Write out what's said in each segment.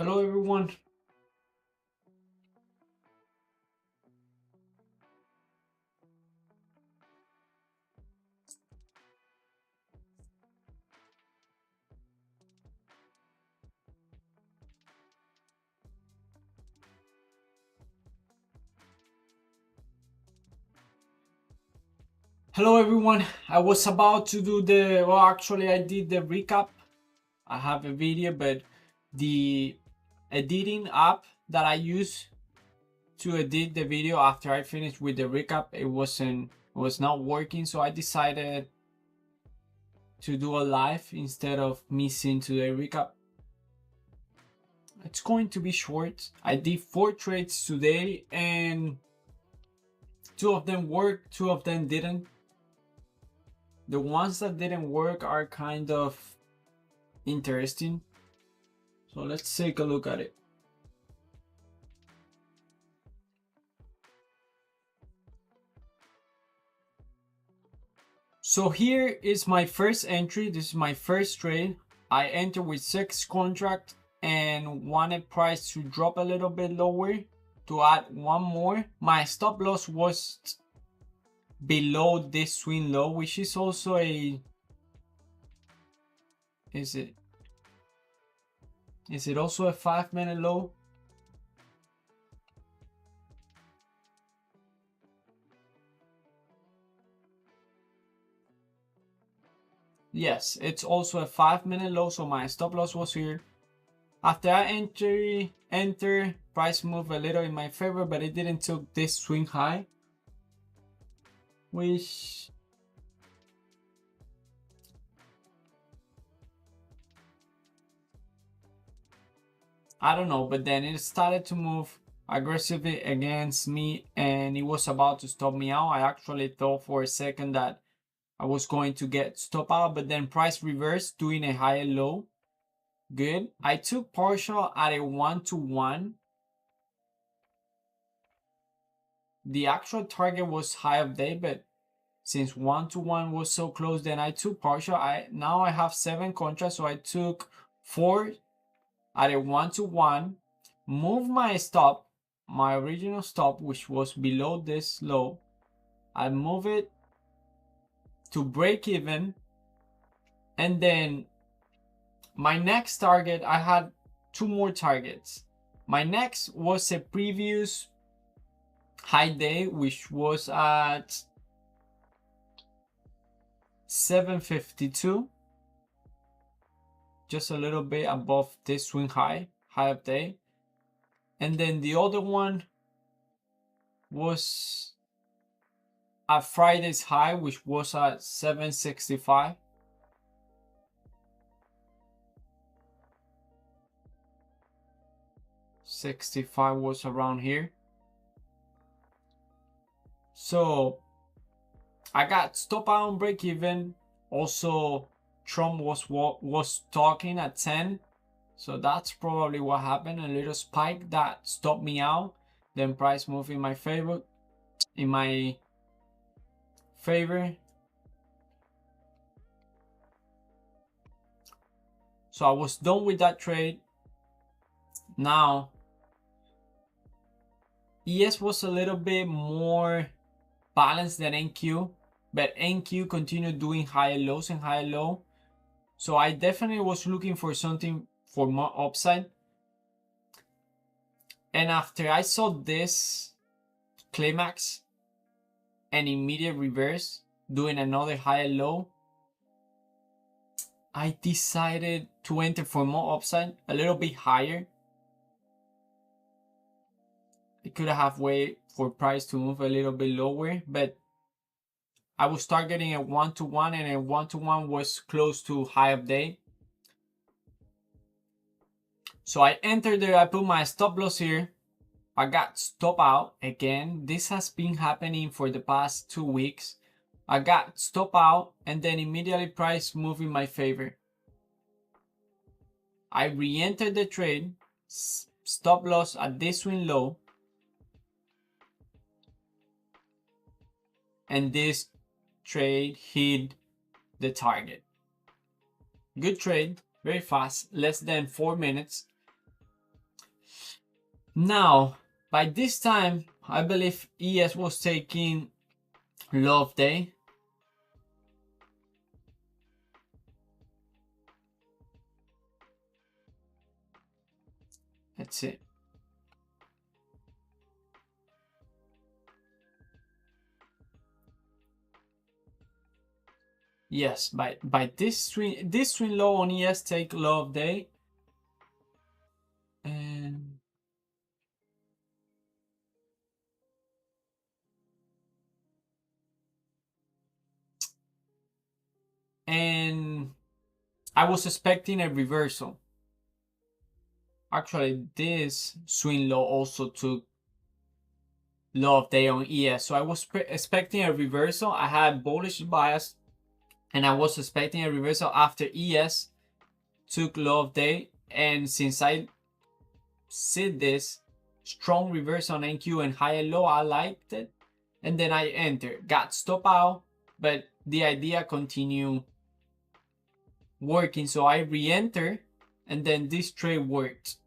Hello everyone. Hello everyone. I was about to do actually I did the recap. I have a video, but the editing app that I use to edit the video after I finished with the recap, it was not working, so I decided to do a live instead of missing to the recap. It's going to be short. I did 4 trades today and 2 of them worked, 2 of them didn't. The ones that didn't work are kind of interesting. So let's take a look at it. So here is my first entry. This is my first trade. I entered with 6 contract and wanted price to drop a little bit lower to add 1 more. My stop loss was below this swing low, which is also a is it also a 5-minute low? Yes, it's also a 5-minute low, so my stop loss was here. After I enter, price moved a little in my favor, but it didn't take this swing high, which I don't know, but then it started to move aggressively against me and it was about to stop me out. I actually thought for a second that I was going to get stop out, but then price reversed doing a higher low. Good. I took partial at a 1-to-1. The actual target was high of day, but since 1-to-1 was so close, then I took partial. Now I have 7 contracts, so I took 4 at a 1-to-1. Move my stop, my original stop, which was below this low. I move it to break even, and then my next target, I had 2 more targets. My next was a previous high day, which was at 752, just a little bit above this swing high of day. And then the other one was at Friday's high, which was at 765. $65 was around here. So I got stop out on break even. Also, Trump was talking at 10. So that's probably what happened. A little spike that stopped me out. Then price moved in my favor. So I was done with that trade. Now, ES was a little bit more balanced than NQ, but NQ continued doing higher lows and higher low. So I definitely was looking for something for more upside. And after I saw this climax and immediate reverse doing another higher low, I decided to enter for more upside, a little bit higher. I could have waited for price to move a little bit lower, but I was targeting a 1-to-1 and a 1-to-1 was close to high of day. So I entered there, I put my stop loss here. I got stop out again. This has been happening for the past 2 weeks. I got stop out and then immediately price moved in my favor. I re-entered the trade, stop loss at this swing low. And this trade hit the target. Good trade, very fast, less than 4 minutes. Now, by this time, I believe ES was taking low of day. Let's see. Yes, by this swing low on ES take low of day. And I was expecting a reversal. Actually, this swing low also took low of day on ES. So I was expecting a reversal. I had bullish bias and I was expecting a reversal after ES took low of day. And since I see this strong reversal on NQ and high and low, I liked it. And then I entered, got stop out, but the idea continued working. So I re-enter and then this trade worked.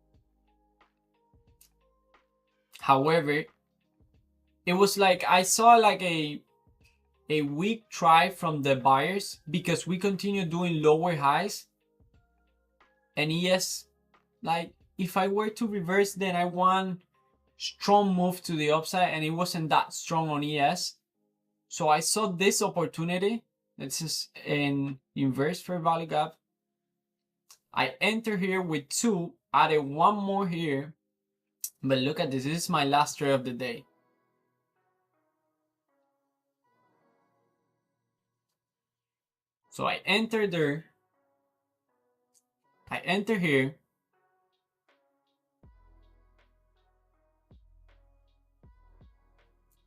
However, it was like I saw like a weak try from the buyers because we continue doing lower highs. And yes, like if I were to reverse, then I want strong move to the upside and it wasn't that strong on ES. So I saw this opportunity. This is an inverse fair value gap. I enter here with 2, added 1 more here. But look at this. This is my last trade of the day. So I enter there. I enter here.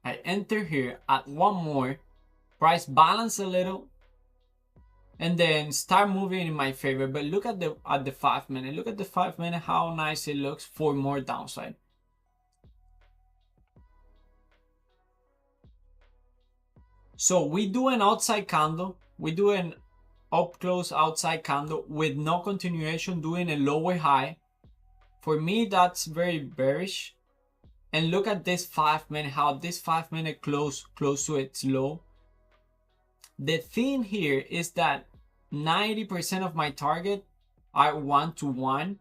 I enter here, add 1 more. Price balance a little. And then start moving in my favor. But look at the 5 minute. Look at the 5 minute, how nice it looks for more downside. So we do an outside candle. We do an up close outside candle with no continuation, doing a lower high. For me, that's very bearish. And look at this 5 minute, how this 5 minute close to its low. The thing here is that 90% of my target are 1-to-1.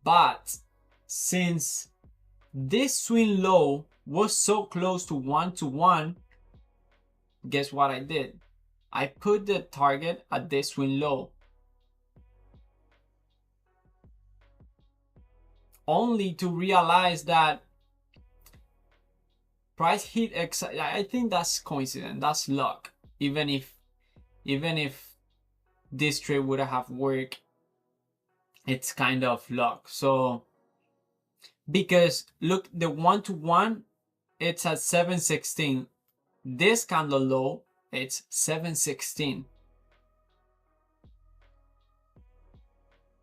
But since this swing low was so close to 1-to-1, guess what I did? I put the target at this swing low. Only to realize that price hit I think that's coincidence, that's luck. Even if this trade would have worked, it's kind of luck. So because look, the 1-to-1, it's at 716. This candle low, it's 716.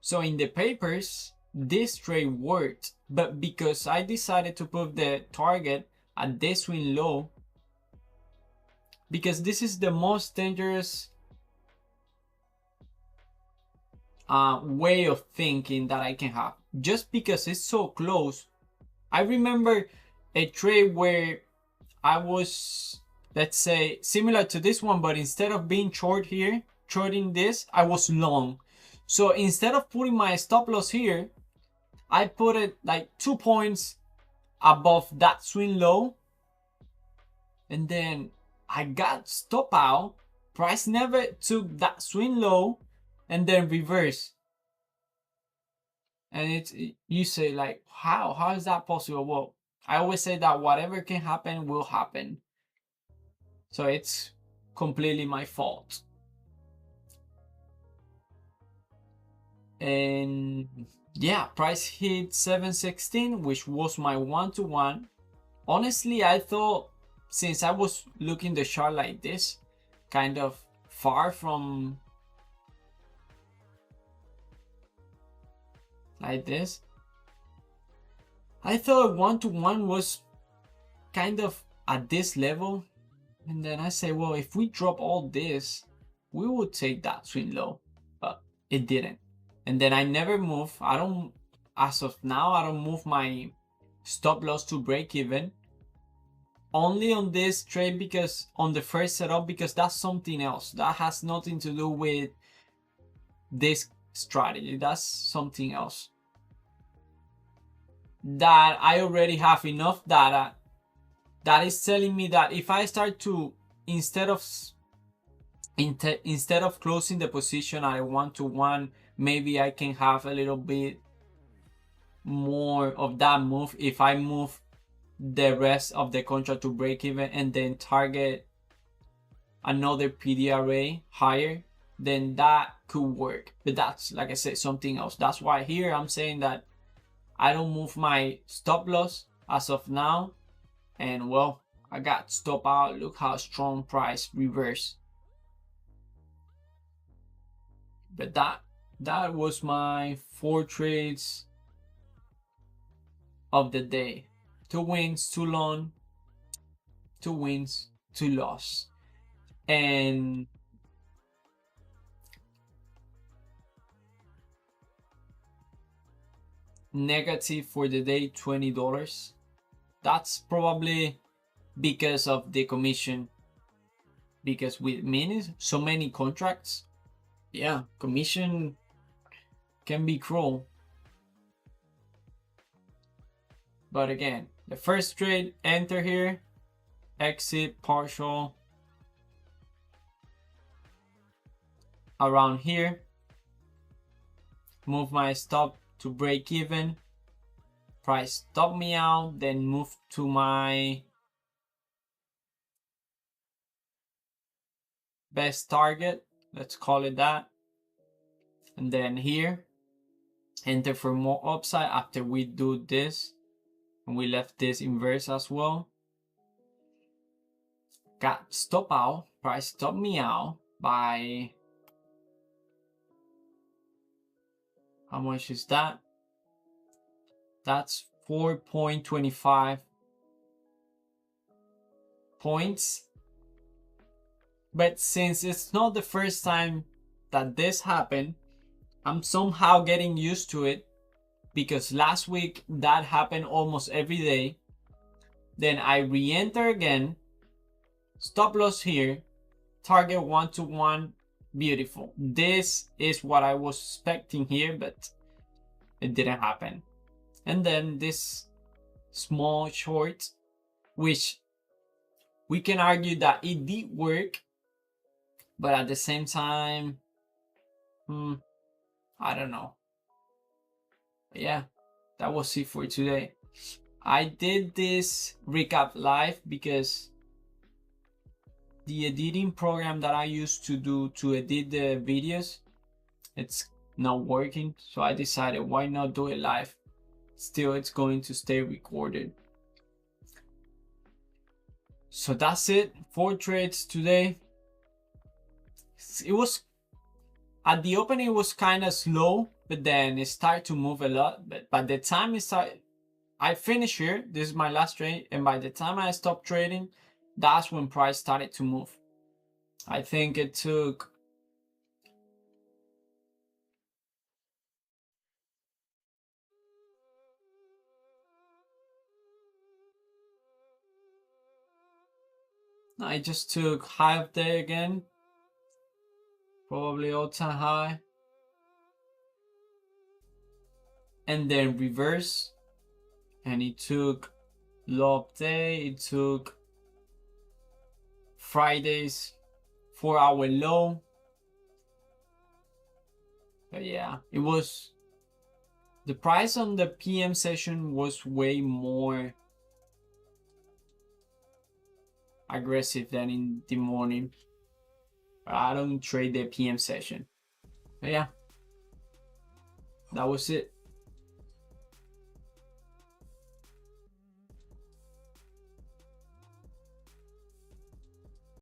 So in the papers, this trade worked, but because I decided to put the target at this swing low, because this is the most dangerous way of thinking that I can have. Just because it's so close. I remember a trade where I was, let's say, similar to this one, but instead of being short here, shorting this, I was long. So instead of putting my stop loss here, I put it like 2 points above that swing low. And then I got stop out. Price never took that swing low and then reverse. And it's, you say like, how is that possible? Well, I always say that whatever can happen will happen. So it's completely my fault. And yeah, price hit 716, which was my 1-to-1. Honestly, I thought, since I was looking the chart like this, kind of far from like this, I thought 1-to-1 was kind of at this level. And then I say, well, if we drop all this, we would take that swing low, but it didn't. And then I never move. I don't as of now, I don't move my stop loss to break even. Only on this trade, because on the first setup, because that's something else. That has nothing to do with this strategy. That's something else. That I already have enough data that is telling me that if I start to, instead of closing the position at a 1-to-1, maybe I can have a little bit more of that move if I move the rest of the contract to break even and then target another PDRA higher, then that could work. But that's, like I said, something else. That's why here I'm saying that I don't move my stop loss as of now. And well, I got stop out. Look how strong price reverse. But that was my 4 trades of the day. 2 wins, 2 long, 2 wins, 2 loss. And negative for the day, $20. That's probably because of the commission. Because with minis, so many contracts, yeah, commission can be cruel. But again, the first trade, enter here, exit, partial, around here, move my stop to break even, price stop me out, then move to my best target, let's call it that, and then here enter for more upside after we do this, and we left this inverse as well. Got stop out, price stop me out by, how much is that? That's 4.25 points. But since it's not the first time that this happened, I'm somehow getting used to it, because last week that happened almost every day. Then I re-enter again, stop loss here, target 1-to-1, beautiful. This is what I was expecting here, but it didn't happen. And then this small short, which we can argue that it did work, but at the same time, I don't know. Yeah, that was it for today. I did this recap live because the editing program that I used to edit the videos, it's not working. So I decided, why not do it live? Still, it's going to stay recorded. So that's it. 4 trades today. It was, at the opening it was kind of slow, but then it started to move a lot. But by the time it started, I finished here, this is my last trade, and by the time I stopped trading, that's when price started to move. I think it took I just took high of day again, probably all-time high, and then reverse, and it took low of day, it took Friday's 4-hour low. But yeah, it was, the price on the PM session was way more aggressive than in the morning. But I don't trade the PM session. But yeah, that was it.